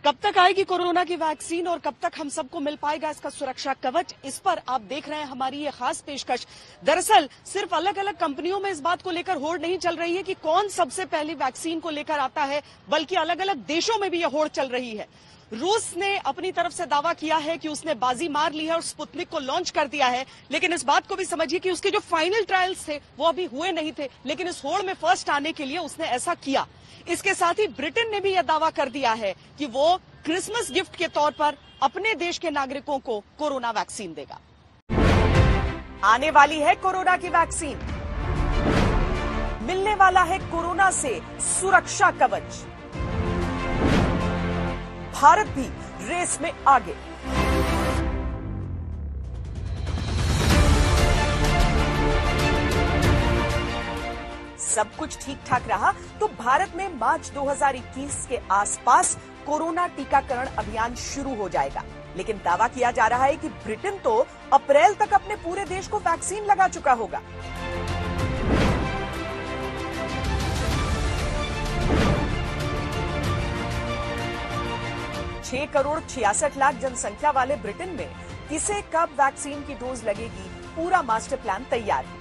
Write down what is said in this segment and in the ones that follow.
कब तक आएगी कोरोना की वैक्सीन और कब तक हम सबको मिल पाएगा इसका सुरक्षा कवच, इस पर आप देख रहे हैं हमारी ये खास पेशकश। दरअसल सिर्फ अलग अलग कंपनियों में इस बात को लेकर होड़ नहीं चल रही है कि कौन सबसे पहले वैक्सीन को लेकर आता है, बल्कि अलग अलग देशों में भी यह होड़ चल रही है। रूस ने अपनी तरफ से दावा किया है कि उसने बाजी मार ली है और स्पुतनिक को लॉन्च कर दिया है, लेकिन इस बात को भी समझिए कि उसके जो फाइनल ट्रायल्स थे वो अभी हुए नहीं थे, लेकिन इस होड़ में फर्स्ट आने के लिए उसने ऐसा किया। इसके साथ ही ब्रिटेन ने भी यह दावा कर दिया है कि वो क्रिसमस गिफ्ट के तौर पर अपने देश के नागरिकों को कोरोना वैक्सीन देगा। आने वाली है कोरोना की वैक्सीन, मिलने वाला है कोरोना से सुरक्षा कवच। भारत भी रेस में आगे। सब कुछ ठीक ठाक रहा तो भारत में मार्च 2021 के आसपास कोरोना टीकाकरण अभियान शुरू हो जाएगा, लेकिन दावा किया जा रहा है कि ब्रिटेन तो अप्रैल तक अपने पूरे देश को वैक्सीन लगा चुका होगा। छह करोड़ 66 लाख जनसंख्या वाले ब्रिटेन में किसे कब वैक्सीन की डोज लगेगी, पूरा मास्टर प्लान तैयार है।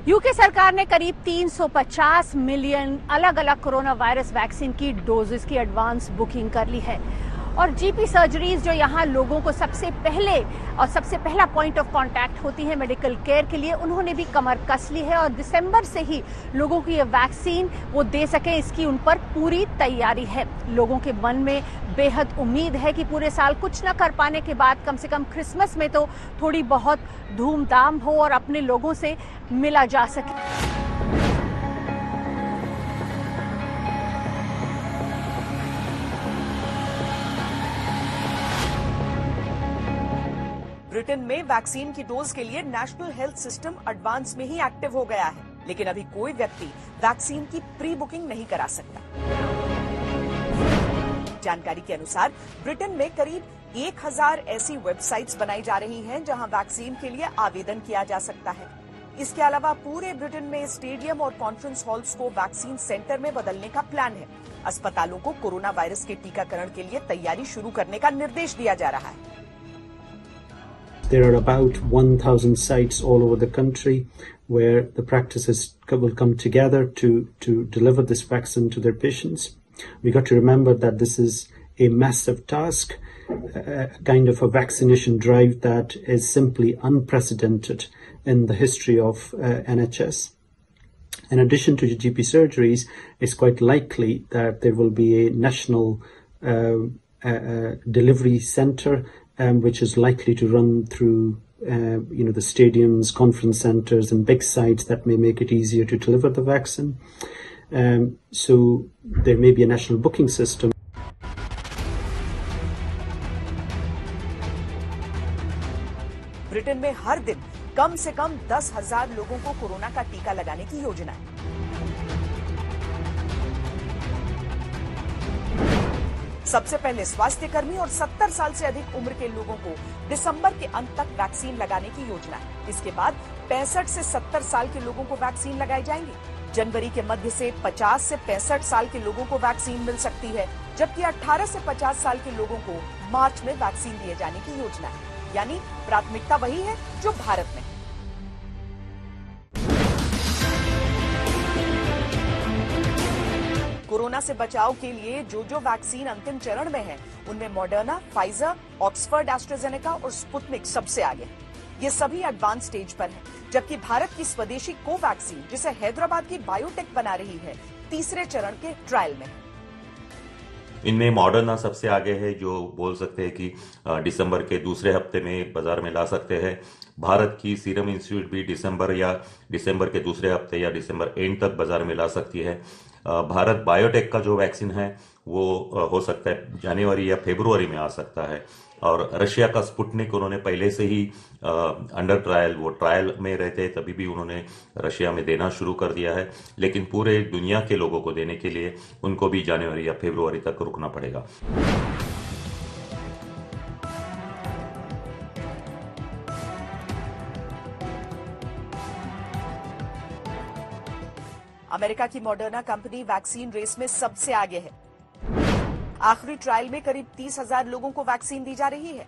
यूके सरकार ने करीब 350 मिलियन अलग अलग कोरोना वायरस वैक्सीन की डोजेस की एडवांस बुकिंग कर ली है और जीपी सर्जरीज जो यहाँ लोगों को सबसे पहला पॉइंट ऑफ कांटेक्ट होती है मेडिकल केयर के लिए, उन्होंने भी कमर कस ली है और दिसंबर से ही लोगों को ये वैक्सीन वो दे सके, इसकी उन पर पूरी तैयारी है। लोगों के मन में बेहद उम्मीद है कि पूरे साल कुछ न कर पाने के बाद कम से कम क्रिसमस में तो थोड़ी बहुत धूमधाम हो और अपने लोगों से मिला जा सके। ब्रिटेन में वैक्सीन की डोज के लिए नेशनल हेल्थ सिस्टम एडवांस में ही एक्टिव हो गया है, लेकिन अभी कोई व्यक्ति वैक्सीन की प्री बुकिंग नहीं करा सकता। जानकारी के अनुसार ब्रिटेन में करीब 1000 ऐसी वेबसाइट्स बनाई जा रही हैं जहां वैक्सीन के लिए आवेदन किया जा सकता है। इसके अलावा पूरे ब्रिटेन में स्टेडियम और कॉन्फ्रेंस हॉल्स को वैक्सीन सेंटर में बदलने का प्लान है। अस्पतालों को कोरोना वायरस के टीकाकरण के लिए तैयारी शुरू करने का निर्देश दिया जा रहा है। There are about 1,000 sites all over the country where the practices will come together to deliver this vaccine to their patients. We got to remember that this is a massive task, a kind of a vaccination drive that is simply unprecedented in the history of NHS. In addition to GP surgeries, it's quite likely that there will be a national delivery centre which is likely to run through, the stadiums, conference centres and big sites that may make it easier to deliver the vaccine. So there may be a national booking system. Britain में हर दिन कम से कम 10,000 लोगों को corona का टीका लगाने की योजना है। सबसे पहले स्वास्थ्य कर्मी और 70 साल से अधिक उम्र के लोगों को दिसंबर के अंत तक वैक्सीन लगाने की योजना है। इसके बाद 65 से 70 साल के लोगों को वैक्सीन लगाई जाएंगी। जनवरी के मध्य से 50 से 65 साल के लोगों को वैक्सीन मिल सकती है, जबकि 18 से 50 साल के लोगों को मार्च में वैक्सीन दिए जाने की योजना है। यानी प्राथमिकता वही है जो भारत में। कोरोना से बचाव के लिए जो वैक्सीन अंतिम चरण में है, उनमें मॉडर्ना, फाइजर, ऑक्सफर्ड एस्ट्राजेनेका और स्पुतनिक सबसे आगे हैं। ये सभी एडवांस स्टेज पर हैं, जबकि भारत की स्वदेशी कोवैक्सीन, जिसे हैदराबाद की बायोटेक बना रही है, तीसरे चरण के ट्रायल में है। इनमें मॉडर्ना सबसे आगे है, जो बोल सकते हैं कि दिसंबर के दूसरे हफ्ते में बाजार में ला सकते हैं। भारत की सीरम इंस्टीट्यूट भी दिसंबर के दूसरे हफ्ते या दिसंबर एंड तक बाजार में ला सकती है। भारत बायोटेक का जो वैक्सीन है वो हो सकता है जनवरी या फरवरी में आ सकता है। और रशिया का स्पुतनिक उन्होंने पहले से ही अंडर ट्रायल, वो ट्रायल में रहते हैं तभी भी उन्होंने रशिया में देना शुरू कर दिया है, लेकिन पूरे दुनिया के लोगों को देने के लिए उनको भी जनवरी या फरवरी तक रुकना पड़ेगा। अमेरिका की मॉडर्ना कंपनी वैक्सीन रेस में सबसे आगे है। आखिरी ट्रायल में करीब 30,000 लोगों को वैक्सीन दी जा रही है।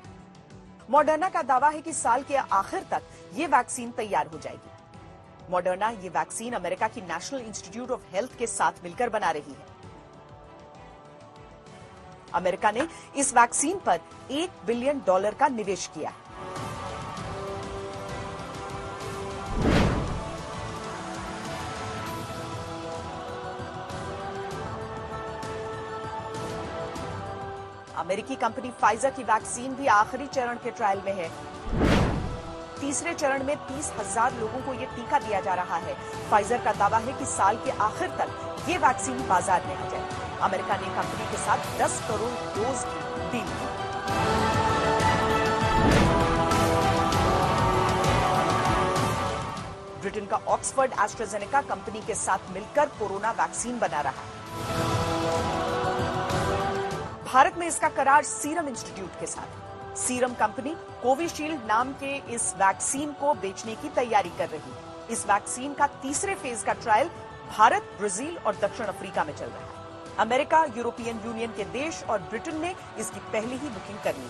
मॉडर्ना का दावा है कि साल के आखिर तक ये वैक्सीन तैयार हो जाएगी। मॉडर्ना ये वैक्सीन अमेरिका की नेशनल इंस्टीट्यूट ऑफ हेल्थ के साथ मिलकर बना रही है। अमेरिका ने इस वैक्सीन पर $1 बिलियन का निवेश किया है। अमेरिकी कंपनी फाइजर की वैक्सीन भी आखिरी चरण के ट्रायल में है। तीसरे चरण में 30,000 लोगों को यह टीका दिया जा रहा है। फाइजर का दावा है कि साल के आखिर तक ये वैक्सीन बाजार में आ जाएगी। अमेरिका ने कंपनी के साथ 10 करोड़ डोज की डील की। ब्रिटेन का ऑक्सफोर्ड एस्ट्राजेनेका कंपनी के साथ मिलकर कोरोना वैक्सीन बना रहा है। भारत में इसका करार सीरम इंस्टीट्यूट के साथ। सीरम कंपनी कोविशील्ड नाम के इस वैक्सीन को बेचने की तैयारी कर रही है। इस वैक्सीन का तीसरे फेज का ट्रायल भारत, ब्राजील और दक्षिण अफ्रीका में चल रहा है। अमेरिका, यूरोपियन यूनियन के देश और ब्रिटेन ने इसकी पहले ही बुकिंग कर ली।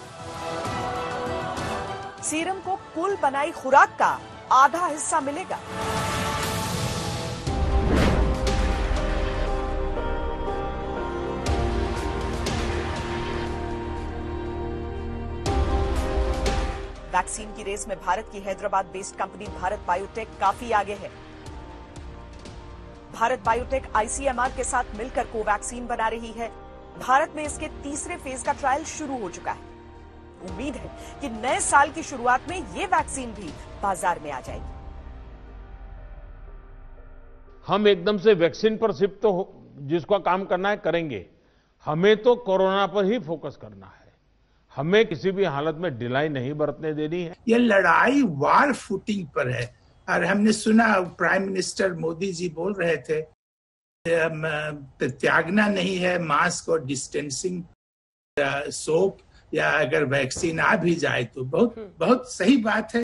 सीरम को कुल बनाई खुराक का आधा हिस्सा मिलेगा। वैक्सीन की रेस में भारत की Hyderabad based company Bharat biotech काफी आगे है। भारत बायोटेक आईसीएमआर के साथ मिलकर कोवैक्सीन बना रही है। भारत में इसके तीसरे फेज का ट्रायल शुरू हो चुका है। उम्मीद है कि नए साल की शुरुआत में ये वैक्सीन भी बाजार में आ जाएगी। हम एकदम से वैक्सीन पर शिफ्ट तो जिसको काम करना है करेंगे। हमें तो कोरोना पर ही फोकस करना है। हमें किसी भी हालत में ढिलाई नहीं बरतने देनी है। यह लड़ाई वार फुटिंग पर है और हमने सुना प्राइम मिनिस्टर मोदी जी बोल रहे थे त्यागना नहीं है मास्क और डिस्टेंसिंग, सोप, या अगर वैक्सीन आ भी जाए तो बहुत सही बात है।